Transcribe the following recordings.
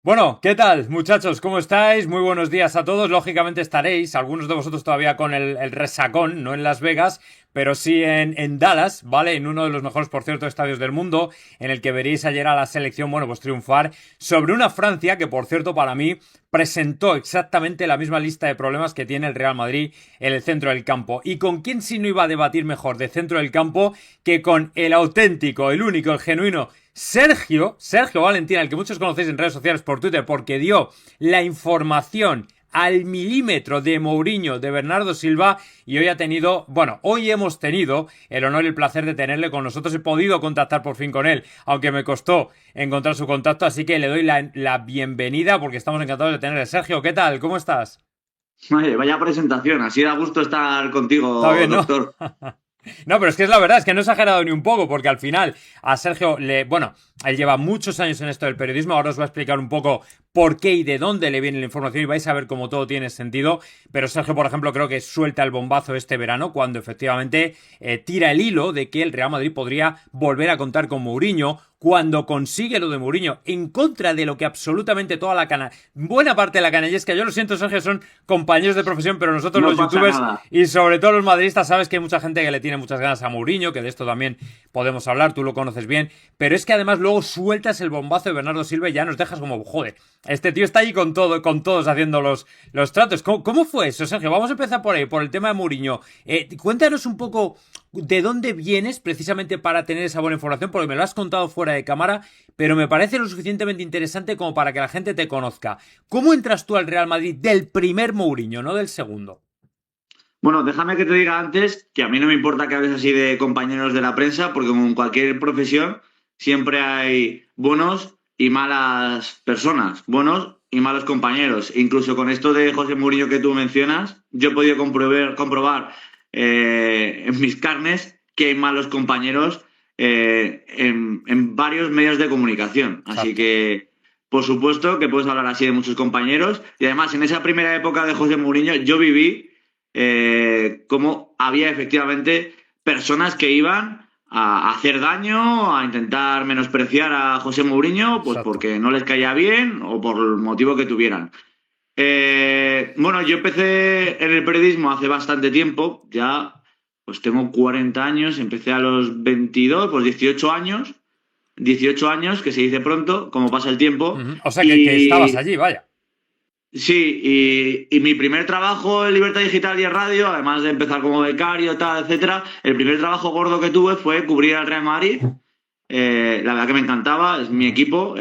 Bueno, ¿qué tal, muchachos? ¿Cómo estáis? Muy buenos días a todos. Lógicamente estaréis, algunos de vosotros todavía con el resacón, no en Las Vegas, pero sí en Dallas, ¿vale? En uno de los mejores, por cierto, estadios del mundo, en el que veréis ayer a la selección, bueno, pues triunfar sobre una Francia que, por cierto, para mí presentó exactamente la misma lista de problemas que tiene el Real Madrid en el centro del campo. ¿Y con quién si no iba a debatir mejor de centro del campo que con el auténtico, el único, el genuino Sergio Valentín, al que muchos conocéis en redes sociales por Twitter, porque dio la información al milímetro de Mourinho, de Bernardo Silva, y hoy hemos tenido el honor y el placer de tenerle con nosotros. He podido contactar por fin con él, aunque me costó encontrar su contacto, así que le doy la bienvenida porque estamos encantados de tenerle. Sergio, ¿qué tal? ¿Cómo estás? Oye, vaya presentación, así da gusto estar Está contigo, bien, ¿no? doctor. No, pero es que es la verdad, es que no he exagerado ni un poco, porque al final a Sergio bueno, él lleva muchos años en esto del periodismo, ahora os voy a explicar un poco por qué y de dónde le viene la información y vais a ver cómo todo tiene sentido, pero Sergio, por ejemplo, creo que suelta el bombazo este verano cuando efectivamente tira el hilo de que el Real Madrid podría volver a contar con Mourinho, cuando consigue lo de Mourinho en contra de lo que absolutamente toda buena parte de la canallesca, yo lo siento, Sergio, son compañeros de profesión, pero nosotros No los pasa youtubers nada. y sobre todo los madridistas, sabes que hay mucha gente que le tiene muchas ganas a Mourinho, que de esto también podemos hablar, tú lo conoces bien, pero es que además luego sueltas el bombazo de Bernardo Silva y ya nos dejas como, joder, este tío está allí con todo, con todos haciendo los tratos. ¿Cómo fue eso, Sergio? Vamos a empezar por ahí, por el tema de Mourinho. Cuéntanos un poco de dónde vienes precisamente para tener esa buena información, porque me lo has contado fuera de cámara, pero me parece lo suficientemente interesante como para que la gente te conozca. ¿Cómo entras tú al Real Madrid del primer Mourinho, no del segundo? Bueno, déjame que te diga antes que a mí no me importa que hables así de compañeros de la prensa, porque como en cualquier profesión siempre hay buenos y malas personas, buenos y malos compañeros. Incluso con esto de José Mourinho que tú mencionas, yo he podido comprobar en mis carnes que hay malos compañeros en varios medios de comunicación. Así Exacto. que, por supuesto, que puedes hablar así de muchos compañeros. Y además, en esa primera época de José Mourinho, yo viví cómo había efectivamente personas que iban a hacer daño, a intentar menospreciar a José Mourinho, pues Exacto. porque no les caía bien o por el motivo que tuvieran. Bueno, yo empecé en el periodismo hace bastante tiempo, ya pues tengo 40 años, empecé a los 22, pues 18 años, que se dice pronto, como pasa el tiempo, O sea que estabas y allí, vaya. sí, y mi primer trabajo en Libertad Digital y en radio, además de empezar como becario, tal, etcétera, el primer trabajo gordo que tuve fue cubrir al Real Madrid. La verdad que me encantaba, es mi equipo,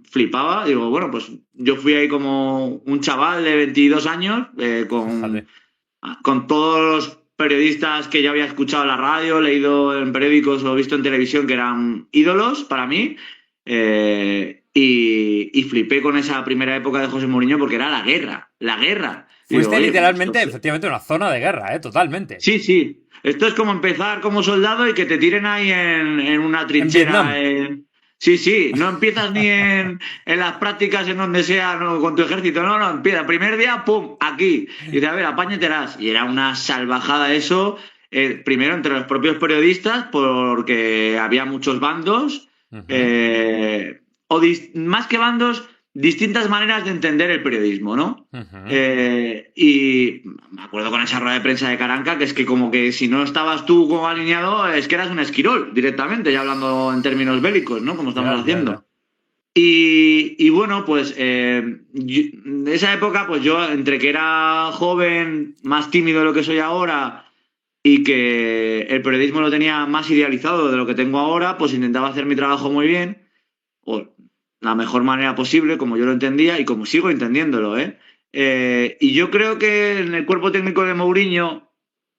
flipaba. Digo, bueno, pues yo fui ahí como un chaval de 22 años, Fíjate. con todos los periodistas que ya había escuchado en la radio, leído en periódicos o visto en televisión que eran ídolos para mí. Y flipé con esa primera época de José Mourinho porque era la guerra, la guerra. Y digo, Fuiste oye, pues esto literalmente, efectivamente, una zona de guerra, totalmente. sí, sí. Esto es como empezar como soldado y que te tiren ahí en una En Vietnam. trinchera. Sí, sí, no empiezas ni en las prácticas en donde sea no, con tu ejército, no, no, empieza. Primer día, ¡pum! Aquí. Y dice, a ver, apáñetelas. Y era una salvajada eso, primero entre los propios periodistas, porque había muchos bandos, Ujú. más que bandos, distintas maneras de entender el periodismo, ¿no? Ujú. Y me acuerdo con esa rueda de prensa de Caranca, que es que como que si no estabas tú como alineado, es que eras un esquirol directamente, ya hablando en términos bélicos, ¿no? Como Ya, estamos ya, ya. haciendo. Y bueno, pues de esa época, pues yo entre que era joven, más tímido de lo que soy ahora, y que el periodismo lo tenía más idealizado de lo que tengo ahora, pues intentaba hacer mi trabajo muy bien o la mejor manera posible, como yo lo entendía y como sigo entendiéndolo, ¿eh? Y yo creo que en el cuerpo técnico de Mourinho,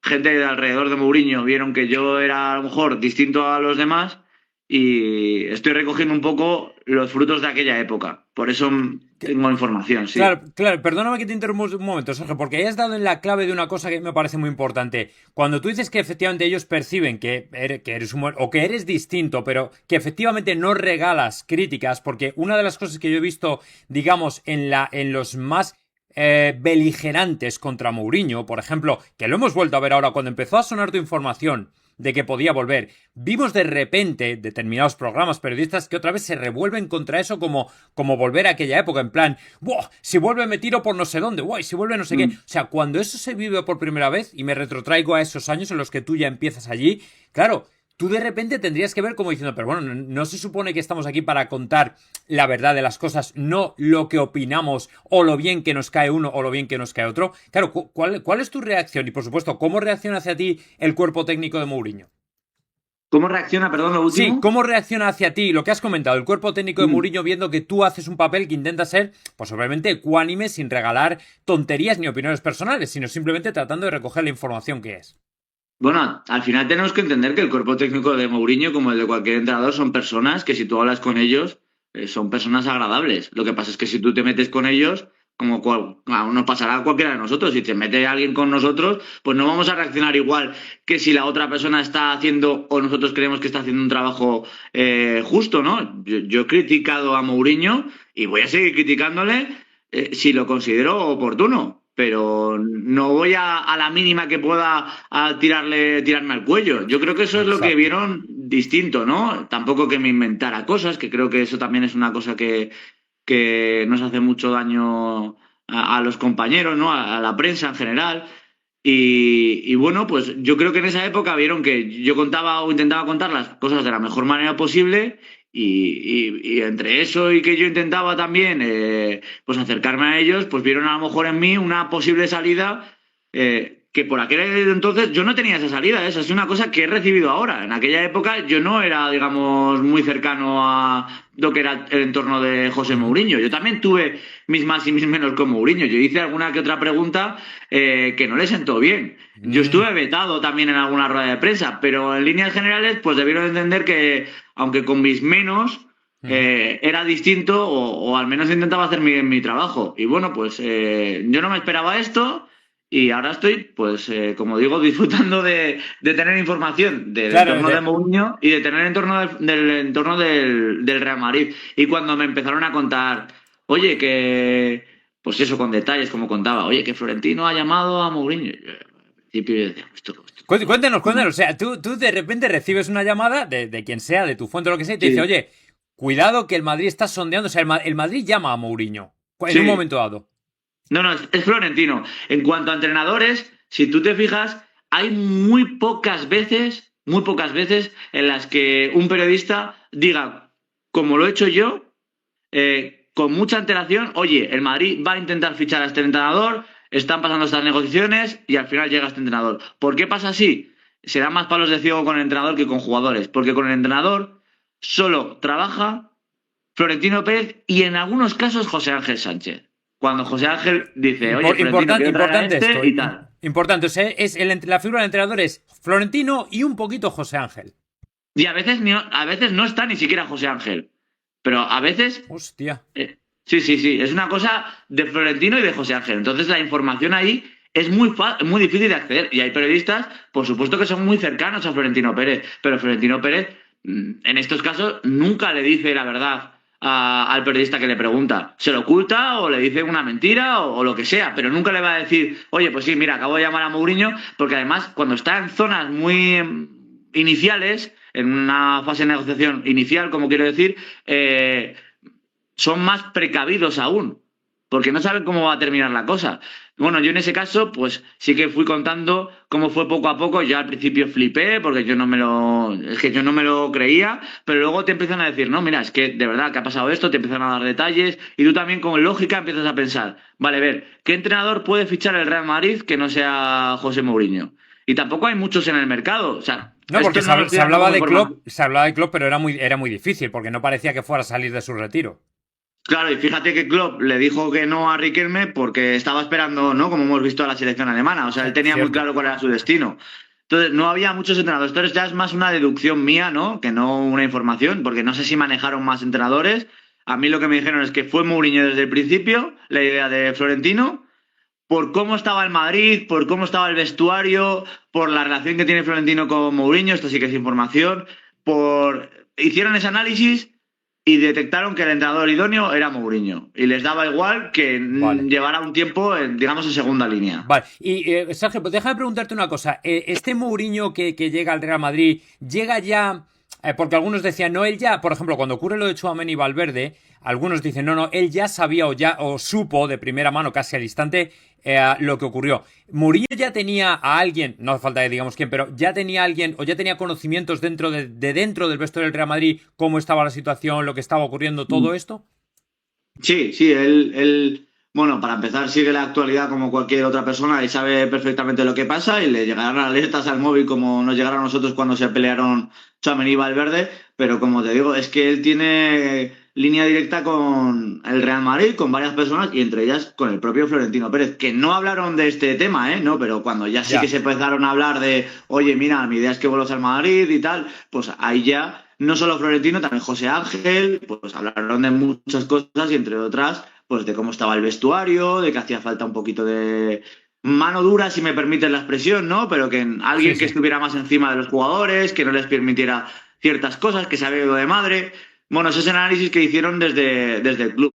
gente de alrededor de Mourinho vieron que yo era a lo mejor distinto a los demás y estoy recogiendo un poco los frutos de aquella época. Por eso tengo información, Claro, sí. claro, perdóname que te interrumpa un momento, Sergio, porque ahí has dado en la clave de una cosa que me parece muy importante. Cuando tú dices que efectivamente ellos perciben que eres o que eres distinto, pero que efectivamente no regalas críticas, porque una de las cosas que yo he visto, digamos, en los más beligerantes contra Mourinho, por ejemplo, que lo hemos vuelto a ver ahora cuando empezó a sonar tu información de que podía volver. Vimos de repente determinados programas periodistas que otra vez se revuelven contra eso como volver a aquella época, en plan, ¡buah! Si vuelve me tiro por no sé dónde, ¡buah! Si vuelve no sé qué. O sea, cuando eso se vive por primera vez, y me retrotraigo a esos años en los que tú ya empiezas allí, claro, tú de repente tendrías que ver como diciendo, pero bueno, no se supone que estamos aquí para contar la verdad de las cosas, no lo que opinamos o lo bien que nos cae uno o lo bien que nos cae otro. Claro, ¿cuál es tu reacción? Y por supuesto, ¿cómo reacciona hacia ti el cuerpo técnico de Mourinho? ¿Cómo reacciona, perdón, lo último? Sí, ¿cómo reacciona hacia ti lo que has comentado, el cuerpo técnico de Mourinho viendo que tú haces un papel que intenta ser, pues obviamente, ecuánime, sin regalar tonterías ni opiniones personales, sino simplemente tratando de recoger la información que es? Bueno, al final tenemos que entender que el cuerpo técnico de Mourinho, como el de cualquier entrenador, son personas que si tú hablas con ellos, son personas agradables. Lo que pasa es que si tú te metes con ellos, nos pasará a cualquiera de nosotros. Si te mete alguien con nosotros, pues no vamos a reaccionar igual que si la otra persona está haciendo o nosotros creemos que está haciendo un trabajo justo, ¿no? Yo he criticado a Mourinho y voy a seguir criticándole si lo considero oportuno. Pero no voy a la mínima que pueda a tirarme al cuello. Yo creo que eso es lo que vieron distinto, ¿no? Tampoco que me inventara cosas, que creo que eso también es una cosa que nos hace mucho daño a los compañeros, ¿no? A la prensa en general. Y bueno, pues yo creo que en esa época vieron que yo contaba o intentaba contar las cosas de la mejor manera posible y entre eso y que yo intentaba también pues acercarme a ellos, pues vieron a lo mejor en mí una posible salida que por aquel entonces yo no tenía esa salida, esa es una cosa que he recibido ahora. En aquella época yo no era, digamos, muy cercano a lo que era el entorno de José Mourinho. Yo también tuve mis más y mis menos con Mourinho. Yo hice alguna que otra pregunta que no le sentó bien. Yo estuve vetado también en alguna rueda de prensa, pero en líneas generales pues debieron entender que, aunque con mis menos, era distinto o al menos intentaba hacer mi trabajo. Y bueno, pues yo no me esperaba esto. Y ahora estoy, pues, como digo, disfrutando de tener información del entorno de Mourinho y de tener del entorno del Real Madrid. Y cuando me empezaron a contar, oye, que, pues eso, con detalles, como contaba, oye, que Florentino ha llamado a Mourinho. Yo, al principio yo decía, Cuéntanos. O sea, tú de repente recibes una llamada de quien sea, de tu fuente o lo que sea, y te dice, oye, cuidado que el Madrid está sondeando. O sea, el Madrid llama a Mourinho en un momento dado. No, es Florentino. En cuanto a entrenadores, si tú te fijas, hay muy pocas veces en las que un periodista diga, como lo he hecho yo, con mucha antelación, oye, el Madrid va a intentar fichar a este entrenador, están pasando estas negociaciones y al final llega este entrenador. ¿Por qué pasa así? Se dan más palos de ciego con el entrenador que con jugadores, porque con el entrenador solo trabaja Florentino Pérez y en algunos casos José Ángel Sánchez. Cuando José Ángel dice, oye, importante esto. Y tal. Importante, o sea, la figura del entrenador es Florentino y un poquito José Ángel. Y a veces no está ni siquiera José Ángel. Pero a veces... Hostia. Sí. Es una cosa de Florentino y de José Ángel. Entonces la información ahí es muy difícil de acceder. Y hay periodistas, por supuesto, que son muy cercanos a Florentino Pérez. Pero Florentino Pérez, en estos casos, nunca le dice la verdad al periodista que le pregunta. Se lo oculta o le dice una mentira o lo que sea, pero nunca le va a decir, oye, pues sí, mira, acabo de llamar a Mourinho, porque además cuando está en zonas muy iniciales, en una fase de negociación inicial, como quiero decir, son más precavidos aún, porque no saben cómo va a terminar la cosa. Bueno, yo en ese caso, pues sí que fui contando cómo fue poco a poco. Yo al principio flipé porque yo no me lo creía, pero luego te empiezan a decir, no, mira, es que de verdad que ha pasado esto, te empiezan a dar detalles y tú también con lógica empiezas a pensar, vale, a ver, ¿qué entrenador puede fichar el Real Madrid que no sea José Mourinho? Y tampoco hay muchos en el mercado, o sea... No, porque se hablaba de Klopp, pero era muy difícil porque no parecía que fuera a salir de su retiro. Claro, y fíjate que Klopp le dijo que no a Riquelme porque estaba esperando, ¿no? Como hemos visto a la selección alemana. O sea, él tenía muy claro cuál era su destino. Entonces, no había muchos entrenadores. Entonces, ya es más una deducción mía, ¿no? Que no una información, porque no sé si manejaron más entrenadores. A mí lo que me dijeron es que fue Mourinho desde el principio, la idea de Florentino, por cómo estaba el Madrid, por cómo estaba el vestuario, por la relación que tiene Florentino con Mourinho, esto sí que es información, hicieron ese análisis. y detectaron que el entrenador idóneo era Mourinho. Y les daba igual que Vale. llevara un tiempo, digamos, en segunda línea. Vale, y Sergio, pues déjame preguntarte una cosa. Este Mourinho que llega al Real Madrid, llega ya. Porque algunos decían, no, él ya, por ejemplo, cuando ocurre lo de Tchouaméni y Valverde, algunos dicen, no, no, él ya sabía o supo de primera mano, casi al instante, lo que ocurrió. Mourinho ya tenía a alguien, no hace falta que digamos quién, pero ya tenía a alguien o ya tenía conocimientos dentro de dentro del vestuario del Real Madrid, cómo estaba la situación, lo que estaba ocurriendo, todo esto. Sí, sí, bueno, para empezar, sigue la actualidad como cualquier otra persona y sabe perfectamente lo que pasa y le llegarán alertas al móvil como nos llegaron a nosotros cuando se pelearon Tchouaméni y Valverde, pero como te digo, es que él tiene línea directa con el Real Madrid, con varias personas y entre ellas con el propio Florentino Pérez, que no hablaron de este tema, ¿eh? No, pero cuando ya sí que Ya. se empezaron a hablar de, oye, mira, mi idea es que vuelvas al Madrid y tal, pues ahí ya, no solo Florentino, también José Ángel, pues hablaron de muchas cosas y entre otras pues de cómo estaba el vestuario, de que hacía falta un poquito de mano dura, si me permiten la expresión, ¿no? Pero que Sí, alguien que sí. estuviera más encima de los jugadores, que no les permitiera ciertas cosas, que se había ido de madre. Bueno, ese es el análisis que hicieron desde el club.